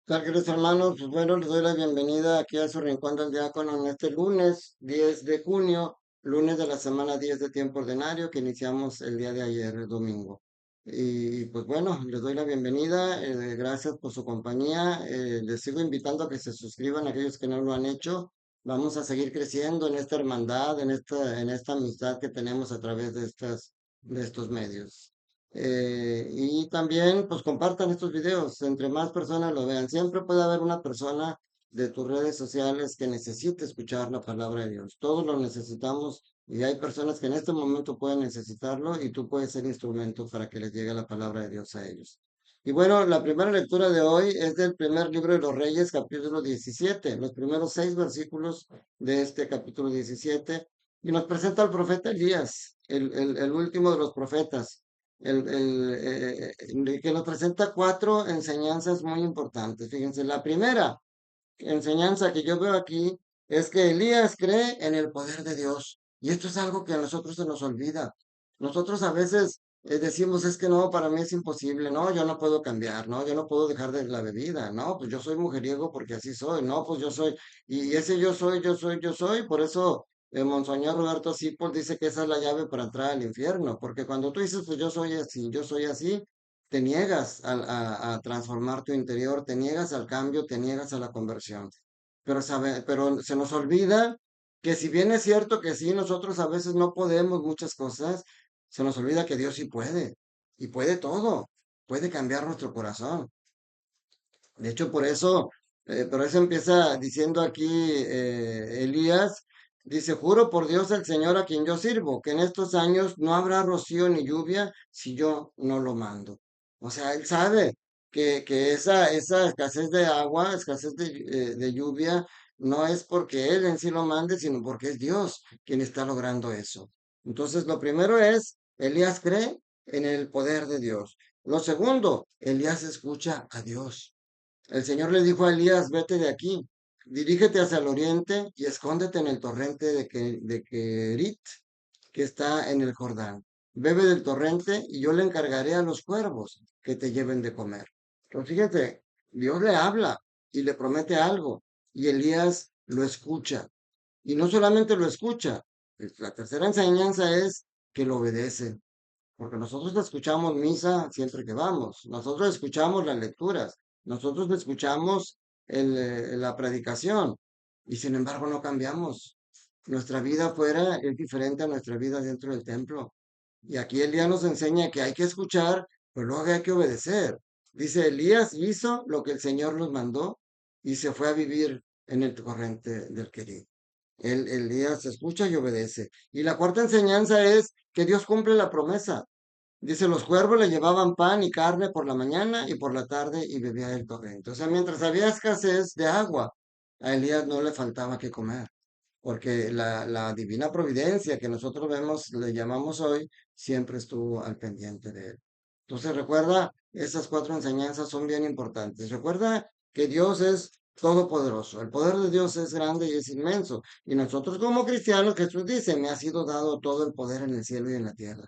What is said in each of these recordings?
Tal, queridos hermanos, pues bueno, les doy la bienvenida aquí a su Rincón del Diácono en este lunes 10 de junio, lunes de la semana 10 de tiempo ordinario que iniciamos el día de ayer, el domingo. Y pues bueno, les doy la bienvenida, gracias por su compañía, les sigo invitando a que se suscriban aquellos que no lo han hecho. Vamos a seguir creciendo en esta hermandad, en esta amistad que tenemos a través de estos medios. Y también, pues compartan estos videos, entre más personas lo vean. Siempre puede haber una persona de tus redes sociales que necesite escuchar la palabra de Dios. Todos lo necesitamos y hay personas que en este momento pueden necesitarlo y tú puedes ser instrumento para que les llegue la palabra de Dios a ellos. Y bueno, la primera lectura de hoy es del primer libro de los Reyes, capítulo 17, los primeros 6 versículos de este capítulo 17, y nos presenta al profeta Elías, el último de los profetas que nos presenta 4 enseñanzas muy importantes. Fíjense, la primera enseñanza que yo veo aquí es que Elías cree en el poder de Dios. Y esto es algo que a nosotros se nos olvida. Nosotros a veces decimos, es que no, para mí es imposible, no, yo no puedo cambiar, no, yo no puedo dejar de la bebida, no, pues yo soy mujeriego porque así soy, no, pues yo soy, y ese yo soy, por eso Monseñor Roberto Sipol dice que esa es la llave para entrar al infierno, porque cuando tú dices, pues yo soy así, te niegas a transformar tu interior, te niegas al cambio, te niegas a la conversión. Pero se nos olvida que si bien es cierto que sí, nosotros a veces no podemos muchas cosas, se nos olvida que Dios sí puede, y puede todo, puede cambiar nuestro corazón. De hecho, por eso empieza diciendo aquí Elías, dice, juro por Dios el Señor a quien yo sirvo, que en estos años no habrá rocío ni lluvia si yo no lo mando. O sea, él sabe que esa escasez de agua, escasez de lluvia, no es porque él en sí lo mande, sino porque es Dios quien está logrando eso. Entonces, lo primero es, Elías cree en el poder de Dios. Lo segundo, Elías escucha a Dios. El Señor le dijo a Elías, vete de aquí, dirígete hacia el oriente y escóndete en el torrente de Kerit, que está en el Jordán. Bebe del torrente y yo le encargaré a los cuervos que te lleven de comer. Pero fíjate, Dios le habla y le promete algo y Elías lo escucha. Y no solamente lo escucha, la tercera enseñanza es que lo obedece. Porque nosotros escuchamos misa siempre que vamos, nosotros escuchamos las lecturas, nosotros escuchamos la predicación y sin embargo no cambiamos. Nuestra vida afuera es diferente a nuestra vida dentro del templo. Y aquí Elías nos enseña que hay que escuchar, pero luego hay que obedecer. Dice, Elías hizo lo que el Señor nos mandó y se fue a vivir en el torrente del Querid. Elías escucha y obedece. Y la cuarta enseñanza es que Dios cumple la promesa. Dice, los cuervos le llevaban pan y carne por la mañana y por la tarde y bebía del torrente. O sea, mientras había escasez de agua, a Elías no le faltaba que comer, porque la divina providencia que nosotros vemos, le llamamos hoy, siempre estuvo al pendiente de él. Entonces recuerda, esas 4 enseñanzas son bien importantes. Recuerda que Dios es todopoderoso, el poder de Dios es grande y es inmenso. Y nosotros como cristianos, Jesús dice, me ha sido dado todo el poder en el cielo y en la tierra.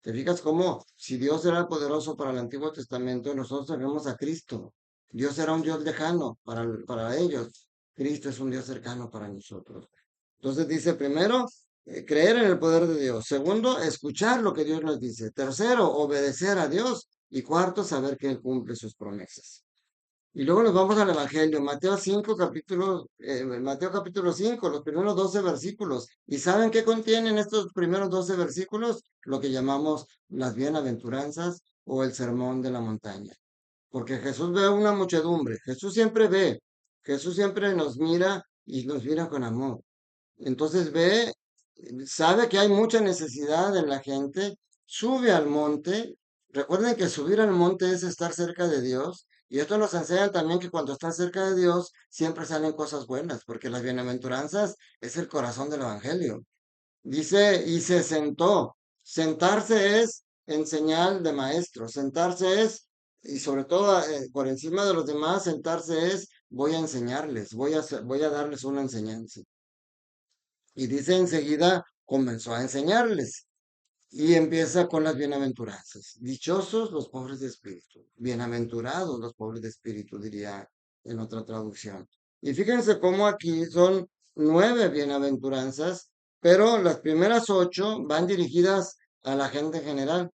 ¿Te fijas cómo si Dios era poderoso para el Antiguo Testamento, nosotros tenemos a Cristo? Dios era un Dios lejano para ellos. Cristo es un Dios cercano para nosotros. Entonces dice, primero, creer en el poder de Dios. Segundo, escuchar lo que Dios nos dice. Tercero, obedecer a Dios. Y cuarto, saber que Él cumple sus promesas. Y luego nos vamos al Evangelio, Mateo capítulo 5, los primeros 12 versículos. ¿Y saben qué contienen estos primeros 12 versículos? Lo que llamamos las bienaventuranzas o el sermón de la montaña. Porque Jesús ve una muchedumbre, Jesús siempre ve, Jesús siempre nos mira y nos mira con amor. Entonces ve, sabe que hay mucha necesidad en la gente, sube al monte. Recuerden que subir al monte es estar cerca de Dios. Y esto nos enseña también que cuando estás cerca de Dios siempre salen cosas buenas, porque las bienaventuranzas es el corazón del Evangelio. Dice, y se sentó. Sentarse es en señal de maestro. Sentarse es, y sobre todo por encima de los demás, sentarse es, voy a enseñarles, voy a darles una enseñanza. Y dice enseguida, comenzó a enseñarles. y empieza con las bienaventuranzas. Dichosos los pobres de espíritu, bienaventurados los pobres de espíritu, diría en otra traducción. Y fíjense cómo aquí son 9 bienaventuranzas, pero las primeras 8 van dirigidas a la gente en general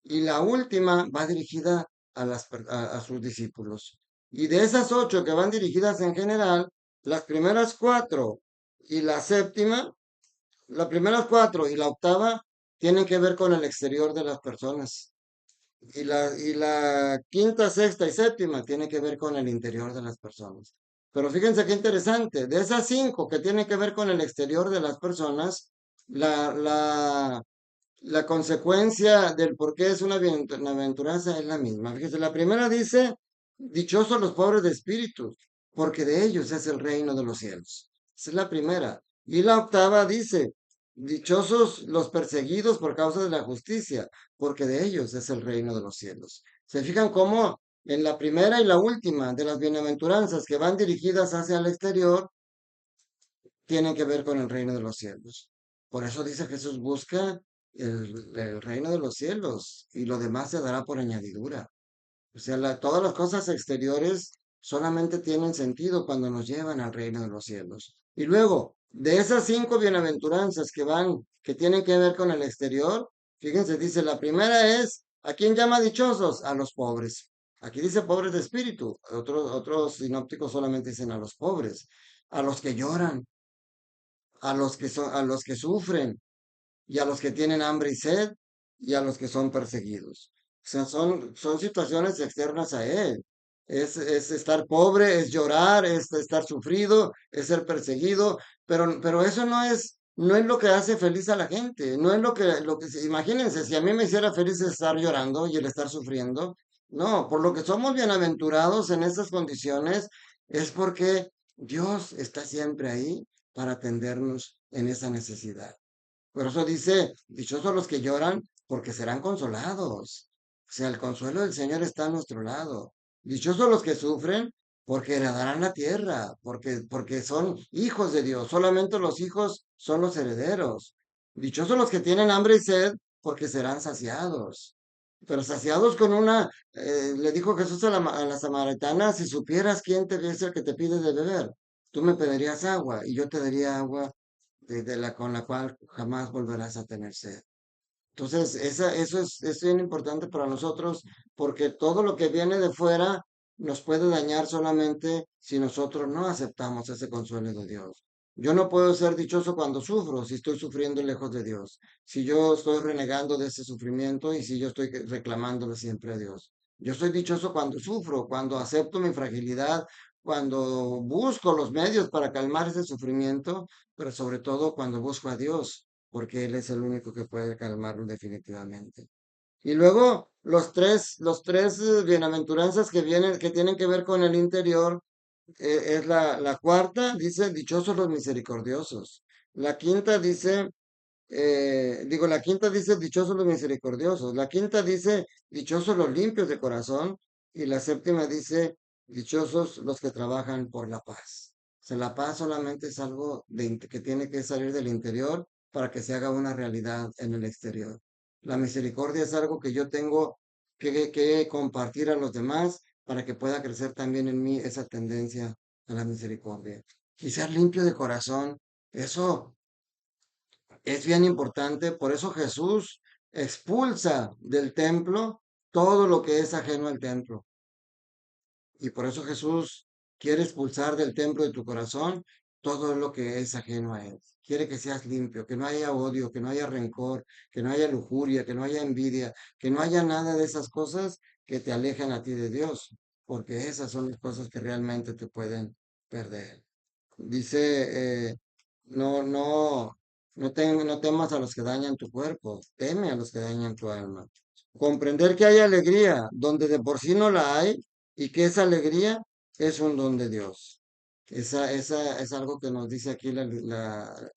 y la última va dirigida a sus discípulos. Y de esas 8 que van dirigidas en general, las primeras 4 y la séptima, las primeras 4 y la octava tienen que ver con el exterior de las personas. Y la quinta, sexta y séptima tiene que ver con el interior de las personas. Pero fíjense qué interesante, de esas 5 que tienen que ver con el exterior de las personas, la, la, la consecuencia del por qué es una bienaventuranza es la misma. Fíjense, la primera dice, dichosos los pobres de espíritu, porque de ellos es el reino de los cielos. Esa es la primera. Y la octava dice, dichosos los perseguidos por causa de la justicia, porque de ellos es el reino de los cielos. ¿Se fijan cómo en la primera y la última de las bienaventuranzas que van dirigidas hacia el exterior tienen que ver con el reino de los cielos? Por eso dice Jesús, busca el reino de los cielos y lo demás se dará por añadidura. O sea, todas las cosas exteriores solamente tienen sentido cuando nos llevan al reino de los cielos. Y luego, de esas 5 bienaventuranzas que tienen que ver con el exterior, fíjense, dice, la primera es, ¿a quién llama dichosos? A los pobres. Aquí dice pobres de espíritu, otros sinópticos solamente dicen a los pobres, a los que lloran, a los que sufren, y a los que tienen hambre y sed, y a los que son perseguidos. O sea, son situaciones externas a él. Es estar pobre, es llorar, es estar sufrido, es ser perseguido, pero eso no es lo que hace feliz a la gente, no es imagínense, si a mí me hiciera feliz estar llorando y el estar sufriendo, no, por lo que somos bienaventurados en estas condiciones es porque Dios está siempre ahí para atendernos en esa necesidad. Por eso dice, dichosos los que lloran, porque serán consolados. O sea, el consuelo del Señor está a nuestro lado. Dichosos los que sufren, porque heredarán la tierra, porque son hijos de Dios. Solamente los hijos son los herederos. Dichosos los que tienen hambre y sed, porque serán saciados. Pero saciados le dijo Jesús a la samaritana, si supieras quién es el que te pide de beber, tú me pedirías agua y yo te daría agua con la cual jamás volverás a tener sed. Entonces, eso es bien importante para nosotros porque todo lo que viene de fuera nos puede dañar solamente si nosotros no aceptamos ese consuelo de Dios. Yo no puedo ser dichoso cuando sufro, si estoy sufriendo lejos de Dios, si yo estoy renegando de ese sufrimiento y si yo estoy reclamándole siempre a Dios. Yo soy dichoso cuando sufro, cuando acepto mi fragilidad, cuando busco los medios para calmar ese sufrimiento, pero sobre todo cuando busco a Dios porque Él es el único que puede calmarlo definitivamente. Y luego los tres bienaventuranzas que tienen que ver con el interior, es la cuarta, dice, dichosos los misericordiosos. La quinta dice, la quinta dice, dichosos los misericordiosos. La quinta dice, dichosos los limpios de corazón. Y la séptima dice, dichosos los que trabajan por la paz. O sea, la paz solamente es algo que tiene que salir del interior para que se haga una realidad en el exterior. La misericordia es algo que yo tengo que compartir a los demás para que pueda crecer también en mí esa tendencia a la misericordia. Y ser limpio de corazón, eso es bien importante, por eso Jesús expulsa del templo todo lo que es ajeno al templo. Y por eso Jesús quiere expulsar del templo de tu corazón todo lo que es ajeno a Él. Quiere que seas limpio, que no haya odio, que no haya rencor, que no haya lujuria, que no haya envidia, que no haya nada de esas cosas que te alejen a ti de Dios, porque esas son las cosas que realmente te pueden perder. Dice, no, no, no temas a los que dañan tu cuerpo, teme a los que dañan tu alma. Comprender que hay alegría donde de por sí no la hay y que esa alegría es un don de Dios. Esa es algo que nos dice aquí la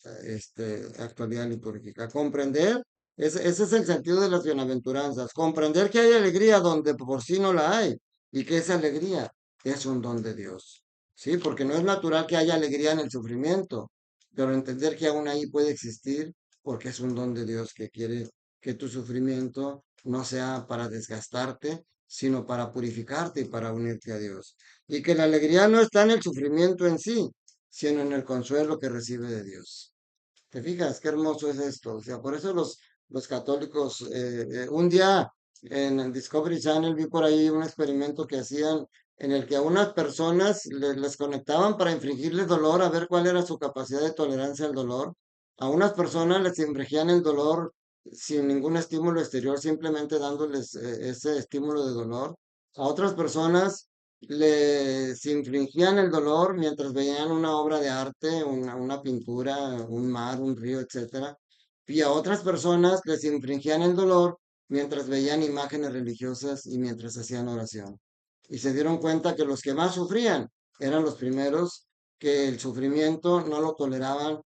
actualidad litúrgica. Comprender, ese es el sentido de las bienaventuranzas. Comprender que hay alegría donde por sí no la hay y que esa alegría es un don de Dios. Sí, porque no es natural que haya alegría en el sufrimiento, pero entender que aún ahí puede existir porque es un don de Dios que quiere que tu sufrimiento no sea para desgastarte, sino para purificarte y para unirte a Dios. Y que la alegría no está en el sufrimiento en sí, sino en el consuelo que recibe de Dios. ¿Te fijas qué hermoso es esto? O sea, por eso los católicos, un día en el Discovery Channel vi por ahí un experimento que hacían en el que a unas personas les conectaban para infligirles dolor, a ver cuál era su capacidad de tolerancia al dolor. A unas personas les infligían el dolor sin ningún estímulo exterior, simplemente dándoles ese estímulo de dolor. A otras personas les infligían el dolor mientras veían una obra de arte, una pintura, un mar, un río, etcétera. Y a otras personas les infligían el dolor mientras veían imágenes religiosas y mientras hacían oración. Y se dieron cuenta que los que más sufrían eran los primeros, que el sufrimiento no lo toleraban,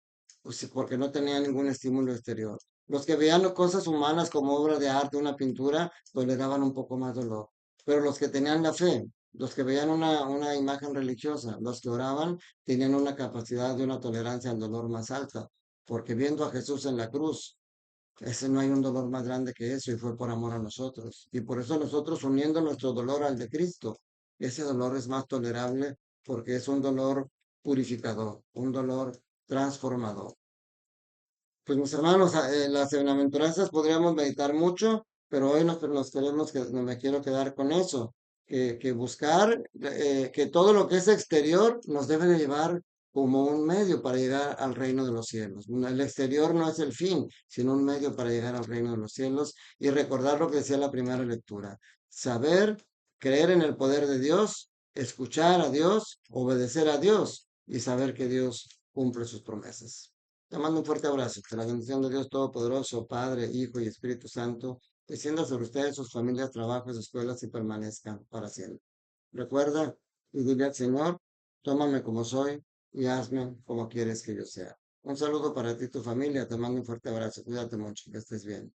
pues, sí, porque no tenían ningún estímulo exterior. Los que veían cosas humanas como obra de arte, una pintura, toleraban un poco más dolor. Pero los que tenían la fe, los que veían una imagen religiosa, los que oraban, tenían una capacidad de una tolerancia al dolor más alta, porque viendo a Jesús en la cruz, ese no hay un dolor más grande que eso y fue por amor a nosotros. Y por eso nosotros uniendo nuestro dolor al de Cristo, ese dolor es más tolerable porque es un dolor purificador, un dolor transformador. Pues mis hermanos, las bienaventuranzas podríamos meditar mucho, pero hoy nos queremos que no me quiero quedar con eso, que buscar que todo lo que es exterior nos debe de llevar como un medio para llegar al reino de los cielos. El exterior no es el fin, sino un medio para llegar al reino de los cielos y recordar lo que decía la primera lectura, saber, creer en el poder de Dios, escuchar a Dios, obedecer a Dios y saber que Dios cumple sus promesas. Te mando un fuerte abrazo. Que la bendición de Dios Todopoderoso, Padre, Hijo y Espíritu Santo, descienda sobre ustedes, sus familias, trabajos, escuelas y permanezcan para siempre. Recuerda y dile al Señor, tómame como soy y hazme como quieres que yo sea. Un saludo para ti y tu familia. Te mando un fuerte abrazo. Cuídate mucho, que estés bien.